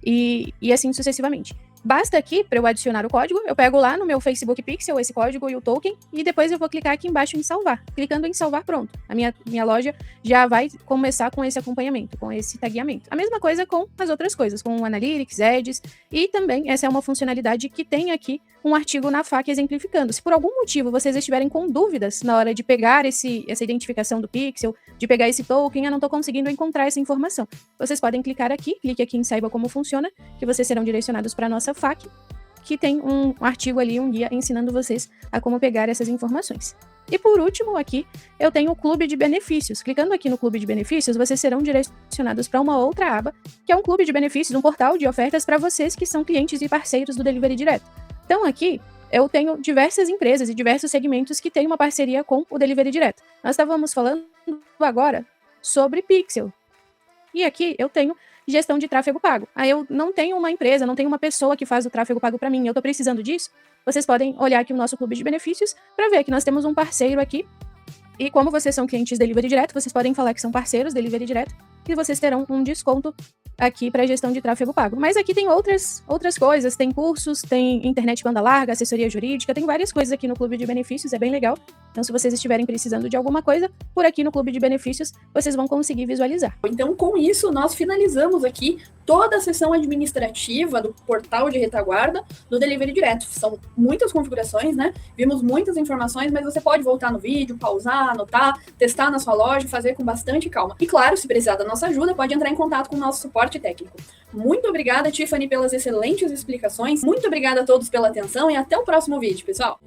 e assim sucessivamente. Basta aqui, para eu adicionar o código, eu pego lá no meu Facebook Pixel esse código e o token, e depois eu vou clicar aqui embaixo em salvar. Clicando em salvar, pronto. A minha loja já vai começar com esse acompanhamento, com esse tagueamento. A mesma coisa com as outras coisas, com o Analytics, Ads, e também essa é uma funcionalidade que tem aqui um artigo na FAQ exemplificando. Se por algum motivo vocês estiverem com dúvidas na hora de pegar essa identificação do Pixel, de pegar esse token, eu não estou conseguindo encontrar essa informação. Vocês podem clicar aqui, clique aqui em Saiba Como Funciona, que vocês serão direcionados para a nossa FAQ, que tem um artigo ali, um guia ensinando vocês a como pegar essas informações. E por último, aqui, eu tenho o Clube de Benefícios. Clicando aqui no Clube de Benefícios, vocês serão direcionados para uma outra aba, que é um clube de benefícios, um portal de ofertas para vocês que são clientes e parceiros do Delivery Direto. Então aqui, eu tenho diversas empresas e diversos segmentos que têm uma parceria com o Delivery Direto. Nós estávamos falando agora sobre Pixel. E aqui eu tenho gestão de tráfego pago. Aí eu não tenho uma empresa, não tenho uma pessoa que faz o tráfego pago para mim, eu estou precisando disso. Vocês podem olhar aqui o nosso clube de benefícios para ver que nós temos um parceiro aqui. E como vocês são clientes Delivery Direto, vocês podem falar que são parceiros Delivery Direto e vocês terão um desconto aqui para gestão de tráfego pago. Mas aqui tem outras coisas, tem cursos, tem internet banda larga, assessoria jurídica, tem várias coisas aqui no Clube de Benefícios, é bem legal. Então, se vocês estiverem precisando de alguma coisa, por aqui no Clube de Benefícios, vocês vão conseguir visualizar. Então, com isso, nós finalizamos aqui toda a seção administrativa do portal de retaguarda do Delivery Direto. São muitas configurações, né? Vimos muitas informações, mas você pode voltar no vídeo, pausar, anotar, testar na sua loja, fazer com bastante calma. E claro, se precisar da nossa ajuda, pode entrar em contato com o nosso suporte técnico. Muito obrigada, Tiffany, pelas excelentes explicações. Muito obrigada a todos pela atenção e até o próximo vídeo, pessoal!